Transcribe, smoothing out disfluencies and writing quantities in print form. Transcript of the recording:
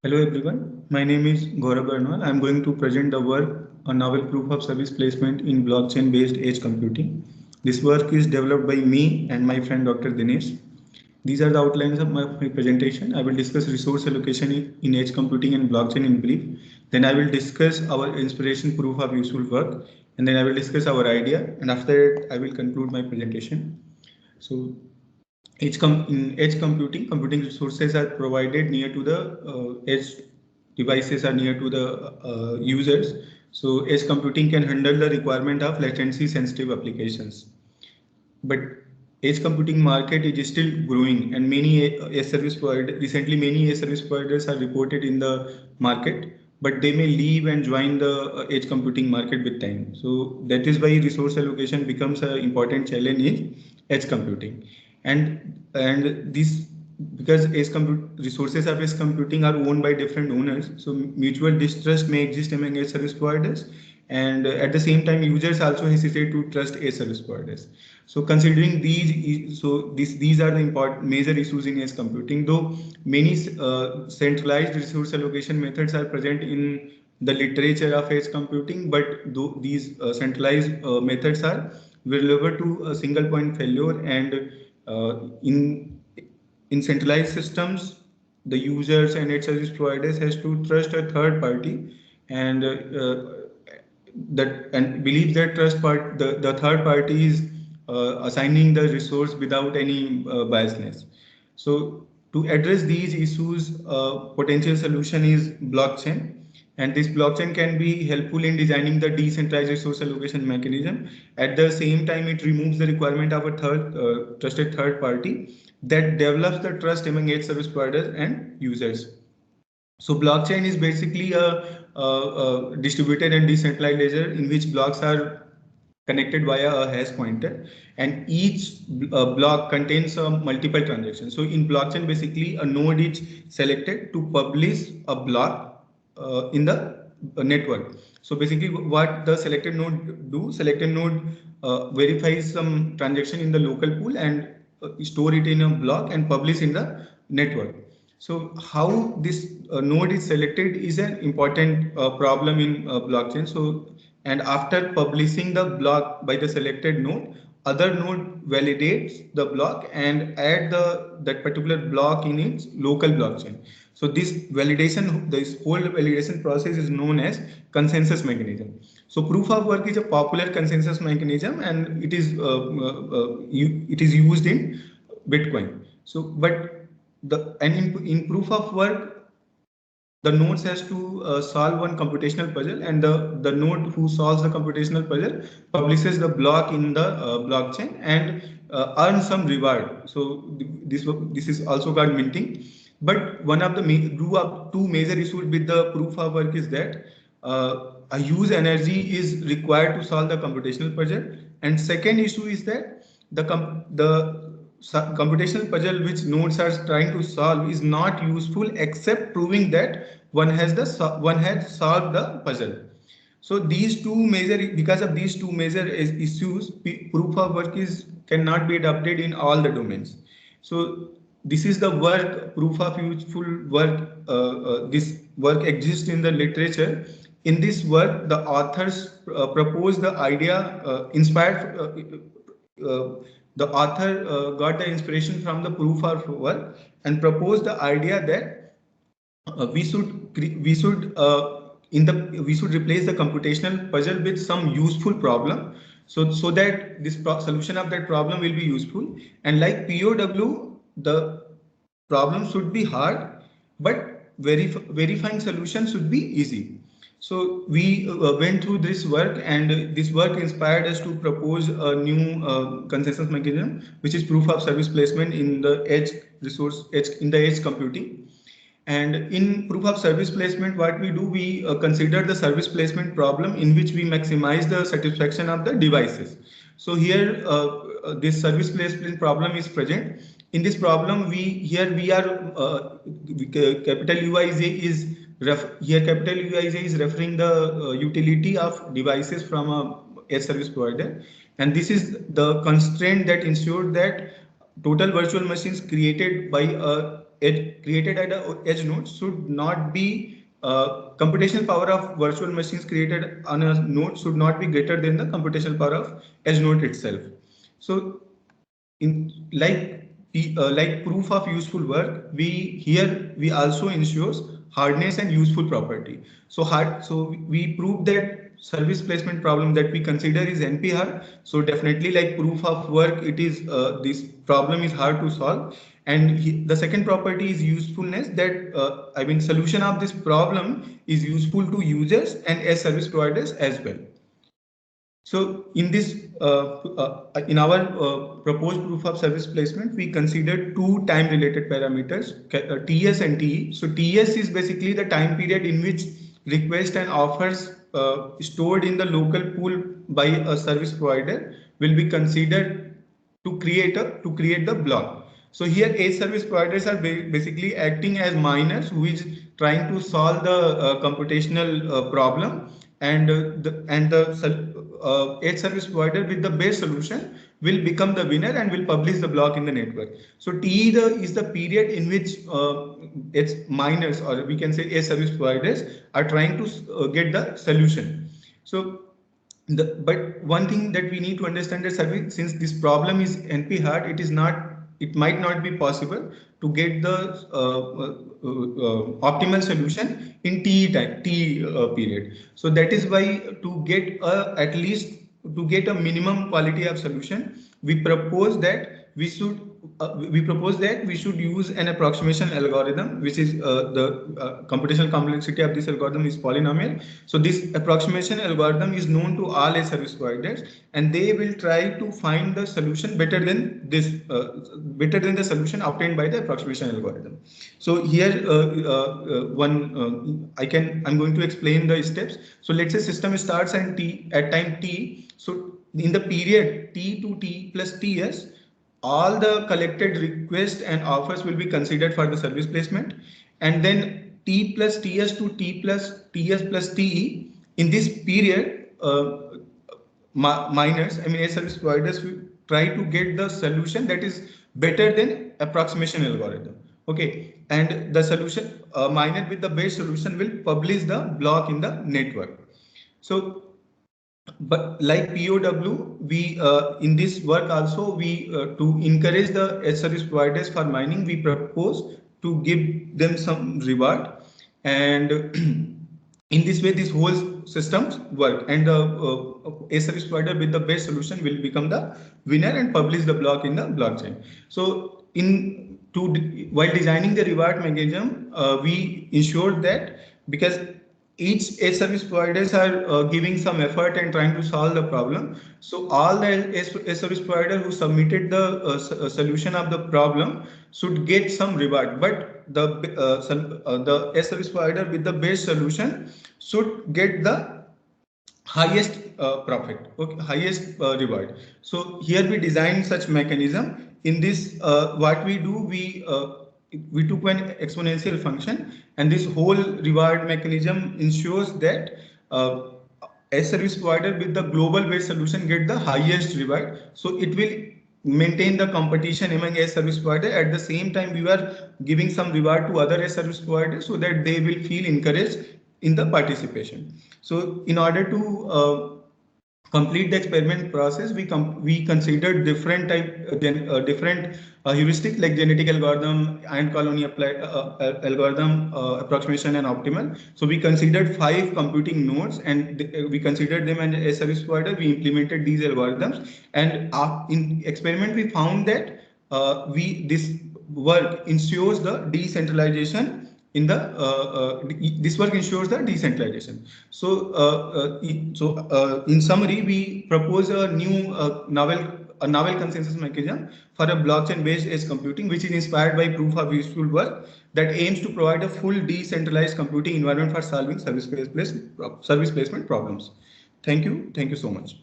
Hello everyone, my name is Gaurav Barnwal. I am going to present the work on novel proof of service placement in blockchain based edge computing. This work is developed by me and my friend Dr. Dinesh. These are the outlines of my presentation. I will discuss resource allocation in edge computing and blockchain in brief. Then I will discuss our inspiration proof of useful work, and then I will discuss our idea, and after that I will conclude my presentation. So in edge computing, computing resources are provided near to the edge devices are near to the users. So edge computing can handle the requirement of latency sensitive applications. But edge computing market is still growing, and edge service providers recently many edge service providers are reported in the market, but they may leave and join the edge computing market with time. So that is why resource allocation becomes an important challenge in edge computing, and this because resources of edge computing are owned by different owners, so mutual distrust may exist among edge service providers, and at the same time users also hesitate to trust edge service providers. So considering these are the important major issues in edge computing. Though many centralized resource allocation methods are present in the literature of edge computing, but these centralized methods are vulnerable to a single point failure, and in centralized systems, the users and its service providers has to trust a third party, and believe that the third party is assigning the resource without any biasness. So to address these issues, potential solution is blockchain, and this blockchain can be helpful in designing the decentralized resource allocation mechanism. At the same time, it removes the requirement of a trusted third party that develops the trust among edge service providers and users. So blockchain is basically a distributed and decentralized ledger in which blocks are connected via a hash pointer, and each block contains multiple transactions. So in blockchain, basically a node is selected to publish a block in the network. So basically what the selected node verifies some transaction in the local pool and store it in a block and publish in the network. So how this node is selected is an important problem in blockchain. So, and after publishing the block by the selected node, other node validates the block and add that particular block in its local blockchain. So this whole validation process is known as consensus mechanism. So proof of work is a popular consensus mechanism, and it is used in Bitcoin. So, but in proof of work, the nodes has to solve one computational puzzle, and the node who solves the computational puzzle publishes the block in the blockchain and earns some reward. So this is also called minting. But one of the two major issues with the proof of work is that a huge energy is required to solve the computational puzzle, and second issue is that the computational puzzle which nodes are trying to solve is not useful except proving that one has solved the puzzle. So because of these two major issues, proof of work is cannot be adopted in all the domains. So this is the work proof of useful work. This work exists in the literature. In this work, the authors propose the idea inspired. The author got the inspiration from the proof of work and proposed the idea that we should replace the computational puzzle with some useful problem, so that this solution of that problem will be useful. And like POW, the problem should be hard, but verifying solution should be easy. So we went through this work, and this work inspired us to propose a new consensus mechanism, which is proof of service placement in the edge computing. And in proof of service placement, what we do, we consider the service placement problem in which we maximize the satisfaction of the devices. So here, this service placement problem is present. In this problem, we are capital UIJ is referring the utility of devices from a edge service provider, and this is the constraint that ensured that total virtual machines created by a created at a edge node should not be computational power of virtual machines created on a node should not be greater than the computational power of edge node itself. So in like proof of useful work, we also ensures hardness and useful property. So we prove that service placement problem that we consider is NP hard. So definitely like proof of work, it is this problem is hard to solve. And the second property is usefulness, that I mean solution of this problem is useful to users and as service providers as well. So in this, in our proposed proof of service placement, we considered two time-related parameters, TS and TE. So TS is basically the time period in which requests and offers stored in the local pool by a service provider will be considered to create the block. So here, edge service providers are basically acting as miners who is trying to solve the computational problem, and the edge service provider with the best solution will become the winner and will publish the block in the network. So T is the period in which its miners, or we can say edge service providers, are trying to get the solution. So but one thing that we need to understand is that since this problem is NP hard, it might not be possible to get the optimal solution in T period. So that is why to get at least to get a minimum quality of solution, we propose that we should use an approximation algorithm, which is the computational complexity of this algorithm is polynomial. So this approximation algorithm is known to all edge service providers, and they will try to find the solution better than the solution obtained by the approximation algorithm. So here I'm going to explain the steps. So let's say system starts at time t. So in the period t to t plus ts, all the collected requests and offers will be considered for the service placement, and then t plus ts to t plus ts plus te. In this period, miners, I mean, service providers will try to get the solution that is better than approximation algorithm. Okay, and the solution miner with the best solution will publish the block in the network. So but like POW, we in this work also we to encourage the edge service providers for mining, we propose to give them some reward, and in this way this whole systems work, and the edge service provider with the best solution will become the winner and publish the block in the blockchain. So while designing the reward mechanism, we ensured that because each edge service providers are giving some effort and trying to solve the problem. So all the edge service provider who submitted the solution of the problem should get some reward, but the edge service provider with the best solution should get the highest profit, okay, highest reward. So here we design such mechanism. In this, what we do, we took an exponential function, and this whole reward mechanism ensures that a service provider with the global based solution get the highest reward. So it will maintain the competition among a service provider. At the same time, we are giving some reward to other service providers so that they will feel encouraged in the participation. So in order to complete the experiment process, we considered different different heuristic like genetic algorithm and colony algorithm, approximation and optimal. So we considered 5 computing nodes, and we considered them as a service provider. We implemented these algorithms, and in experiment we found that this work ensures the decentralization in the this work ensures the decentralization. So in summary, we propose a new novel consensus mechanism for a blockchain based edge computing, which is inspired by proof of useful work that aims to provide a full decentralized computing environment for solving service placement problems. Thank you so much.